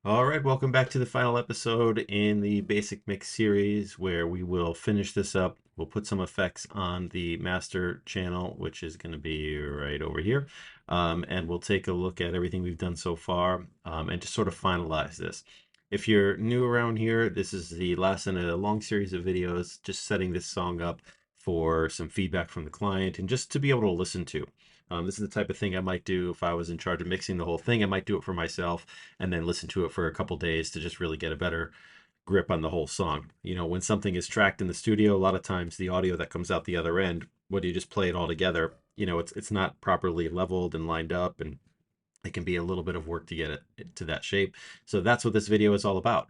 All right, welcome back to the final episode in the Basic Mix series where we will finish this up. We'll put some effects on the master channel, which is going to be right over here. And we'll take a look at everything we've done so far and just sort of finalize this. If you're new around here, this is the last in a long series of videos, just setting this song up for some feedback from the client and just to be able to listen to. This is the type of thing I might do if I was in charge of mixing the whole thing. I might do it for myself and then listen to it for a couple days to just really get a better grip on the whole song. You know, when something is tracked in the studio, a lot of times the audio that comes out the other end, when you just play it all together, you know, it's not properly leveled and lined up, and it can be a little bit of work to get it to that shape. So that's what this video is all about.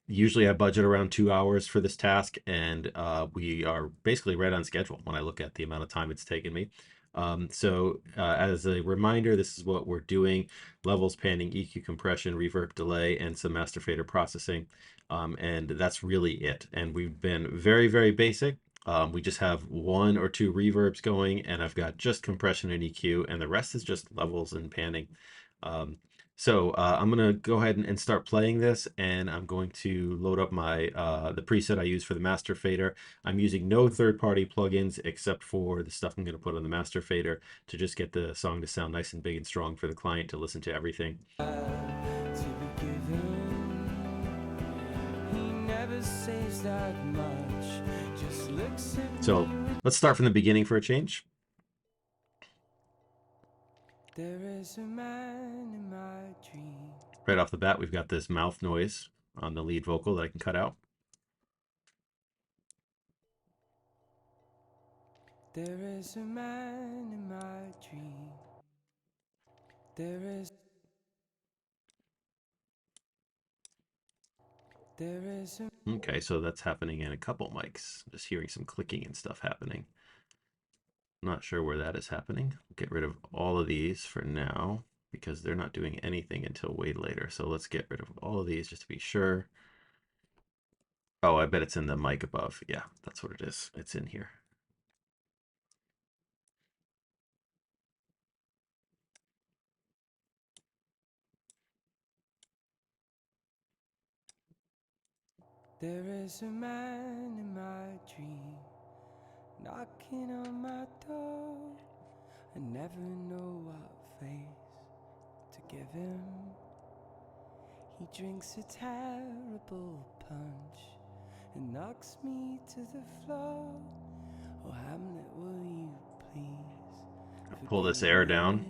Usually I budget around 2 hours for this task, and we are basically right on schedule when I look at the amount of time it's taken me. As a reminder, this is what we're doing: levels, panning, EQ, compression, reverb, delay, and some master fader processing. And that's really it. And we've been very, very basic. We just have one or two reverbs going, and I've got just compression and EQ, and the rest is just levels and panning. I'm going to go ahead and start playing this, and I'm going to load up my the preset I use for the master fader. I'm using no third-party plugins except for the stuff I'm going to put on the master fader to just get the song to sound nice and big and strong for the client to listen to everything. So let's start from the beginning for a change. There is a man in my dream. Right off the bat, we've got this mouth noise on the lead vocal that I can cut out. There is a man in my dream. Okay, so that's happening in a couple mics. I'm just hearing some clicking and stuff happening. Not sure where that is happening. Get rid of all of these for now because they're not doing anything until way later. So let's get rid of all of these just to be sure. Oh, I bet it's in the mic above. Yeah, that's what it is. It's in here. There is a man in my dream knocking on my door. I never know what face to give him. He drinks a terrible punch and knocks me to the floor. Oh, Hamlet, will you please pull this air down?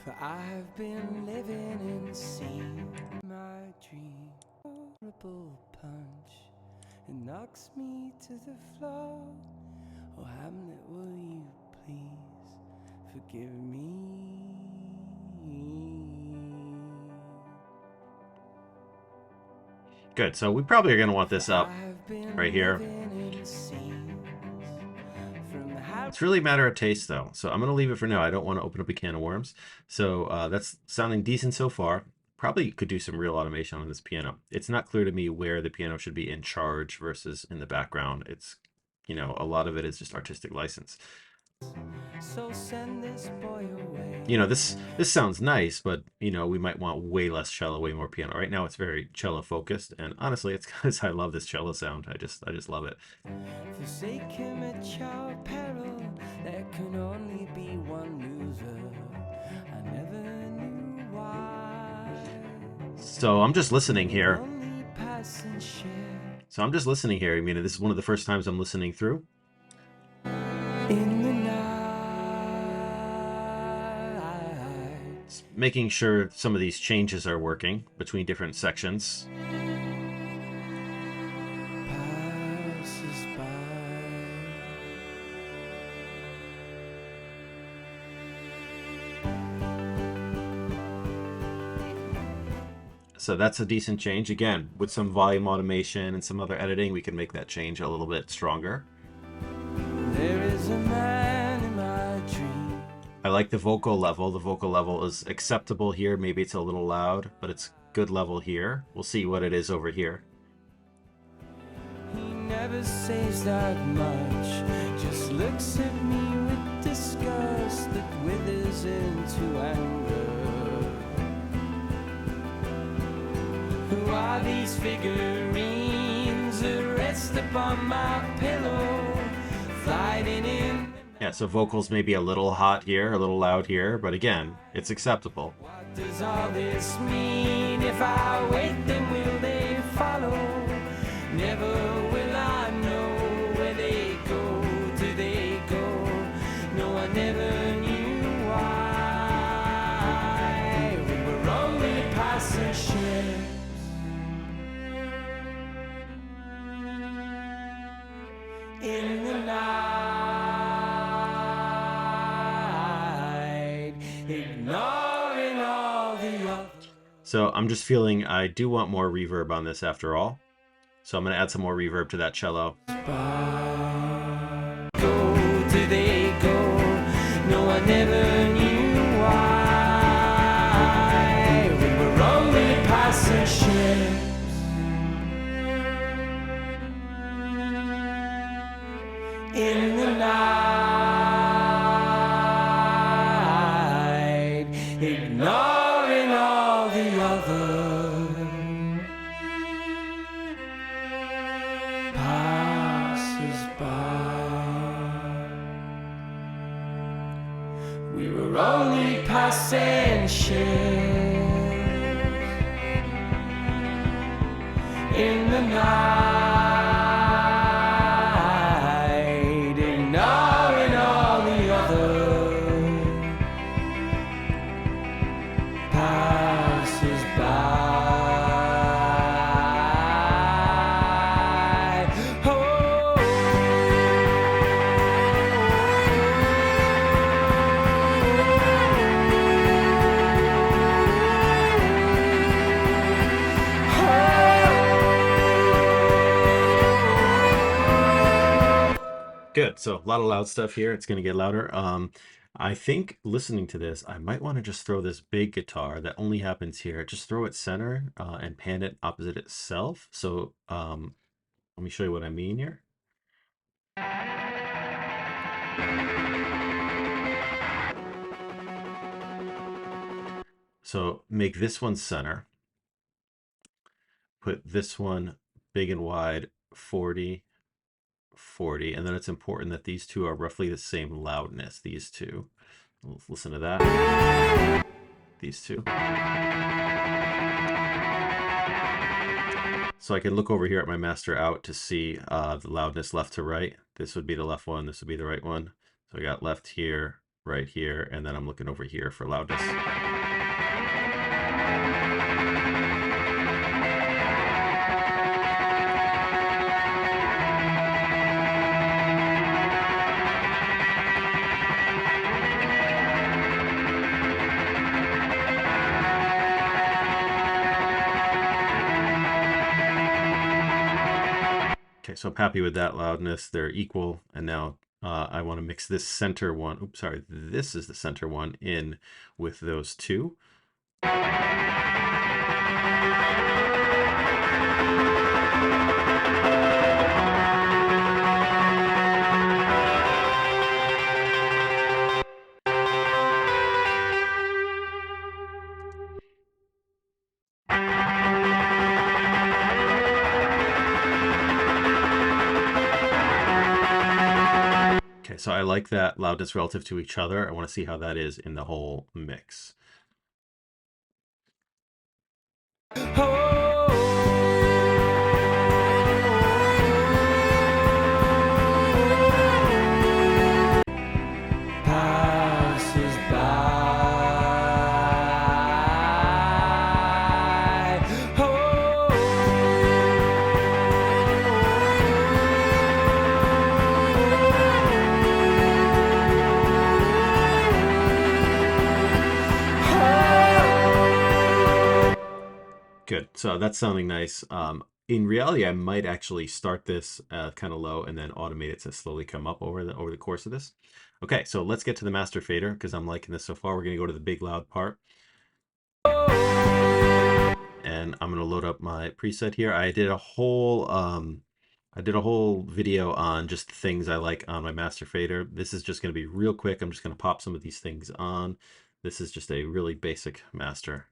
For I have been living in sin. My dream, horrible punch, it knocks me to the floor. Oh, Hamlet, will you please forgive me? Good, so we probably are going to want this up right here. It's really a matter of taste, though. So I'm going to leave it for now. I don't want to open up a can of worms. So that's sounding decent so far. Probably could do some real automation on this piano. It's not clear to me where the piano should be in charge versus in the background. It's, you know, a lot of it is just artistic license. So send this boy away. You know, this sounds nice, but you know, we might want way less cello, way more piano. Right now it's very cello focused, and honestly it's because I love this cello sound. I just love it. Forsake him at your peril, there can only be one loser. I never knew why. So I'm just listening here. I mean, this is one of the first times I'm listening through. In the night. Making sure some of these changes are working between different sections. So that's a decent change. Again, with some volume automation and some other editing, we can make that change a little bit stronger. There is a man in my dream. I like the vocal level. The vocal level is acceptable here. Maybe it's a little loud, but it's good level here. We'll see what it is over here. He never says that much, just looks at me with disdain. are these figurines that rest upon my pillow, gliding in? Yeah, so vocals may be a little hot here, a little loud here, but again, it's acceptable. What does all this mean? If I wait, then will they follow? Never will I know where they go. Do they go? No, I never knew why. We were only passing ships in the night, ignoring all the others. So I'm just feeling I do want more reverb on this after all. So I'm going to add some more reverb to that cello. Go, do they go? No, I never knew why. We were only passing ships in the night, ignoring all the others. We were only passing ships in the night, ignoring all the others passers by. Good. So a lot of loud stuff here. It's going to get louder. I think listening to this, I might want to just throw this big guitar that only happens here. Just throw it center and pan it opposite itself. So let me show you what I mean here. So make this one center. Put this one big and wide, 40. 40, and then it's important that these two are roughly the same loudness. These two, let's listen to that. These two. So I can look over here at my master out to see the loudness left to right. This would be the left one, this would be the right one. So I got left here, right here, and then I'm looking over here for loudness. Okay, so I'm happy with that loudness. They're equal. And now I want to mix this center one. Oops, sorry. This is the center one in with those two. So I like that loudness relative to each other. I want to see how that is in the whole mix. Good. So that's sounding nice. In reality, I might actually start this kind of low and then automate it to slowly come up over the course of this. Okay, so let's get to the master fader because I'm liking this so far. We're going to go to the big loud part. And I'm going to load up my preset here. I did a whole video on just things I like on my master fader. This is just going to be real quick. I'm just going to pop some of these things on. This is just a really basic master.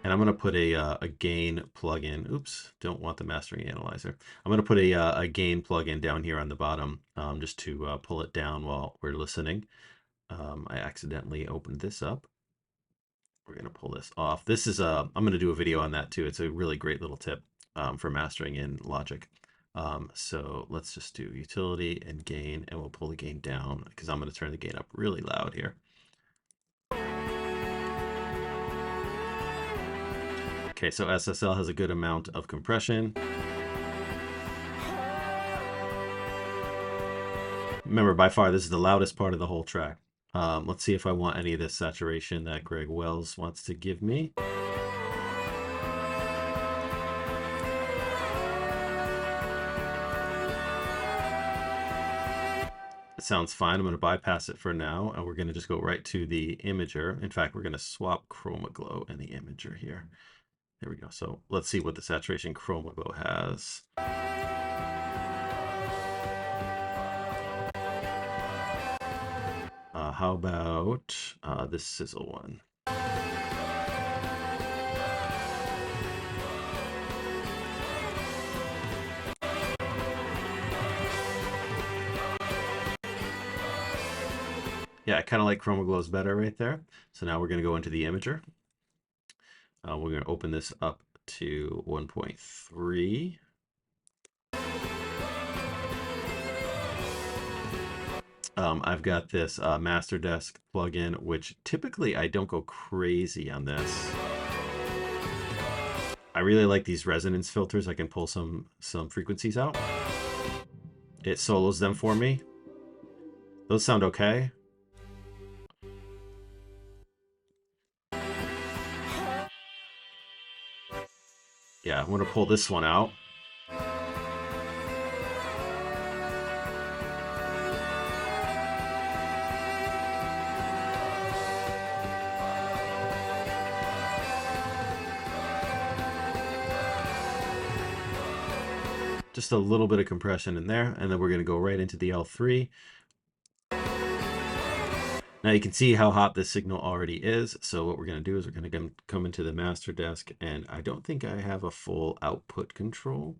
And I'm going to put a gain plugin. Oops, don't want the mastering analyzer. I'm going to put a gain plugin down here on the bottom just to pull it down while we're listening. I accidentally opened this up. We're going to pull this off. This is I'm going to do a video on that too. It's a really great little tip for mastering in Logic. So let's just do utility and gain, and we'll pull the gain down because I'm going to turn the gain up really loud here. Okay, so SSL has a good amount of compression. Remember, by far, this is the loudest part of the whole track. Let's see if I want any of this saturation that Greg Wells wants to give me. It sounds fine. I'm going to bypass it for now, and we're going to just go right to the imager. In fact, we're going to swap Chroma Glow and the imager here. There we go. So let's see what the saturation Chroma Glow has. How about this sizzle one? Yeah, I kind of like Chroma Glows better right there. So now we're going to go into the imager. We're going to open this up to 1.3. I've got this MasterDesk plugin, which typically I don't go crazy on this. I really like these resonance filters. I can pull some frequencies out. It solos them for me. Those sound okay. Yeah, I'm going to pull this one out. Just a little bit of compression in there, and then we're going to go right into the L3. Now you can see how hot this signal already is. So what we're going to do is we're going to come into the master desk, and I don't think I have a full output control.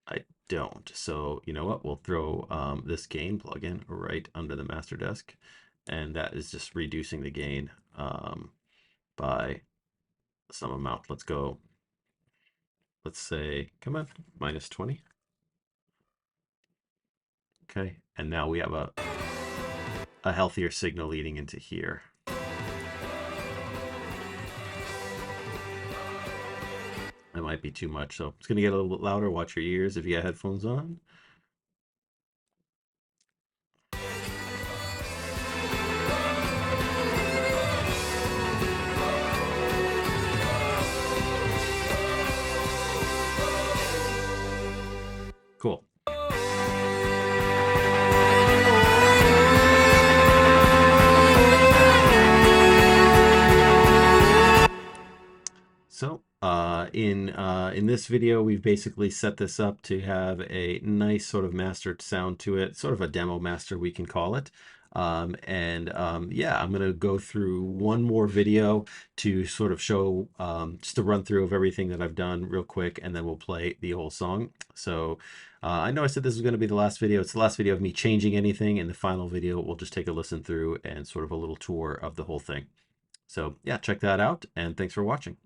I don't. So you know what? We'll throw this gain plugin right under the master desk, and that is just reducing the gain by some amount. Let's go. Let's say, come on, -20. Okay, and now we have a healthier signal leading into here. That might be too much, so it's going to get a little bit louder. Watch your ears if you got headphones on. Cool. So in this video, we've basically set this up to have a nice sort of mastered sound to it, sort of a demo master, we can call it. Yeah, I'm going to go through one more video to sort of show just a run through of everything that I've done real quick, and then we'll play the whole song. So I know I said this was going to be the last video. It's the last video of me changing anything. In the final video, we'll just take a listen through and sort of a little tour of the whole thing. So yeah, check that out, and thanks for watching.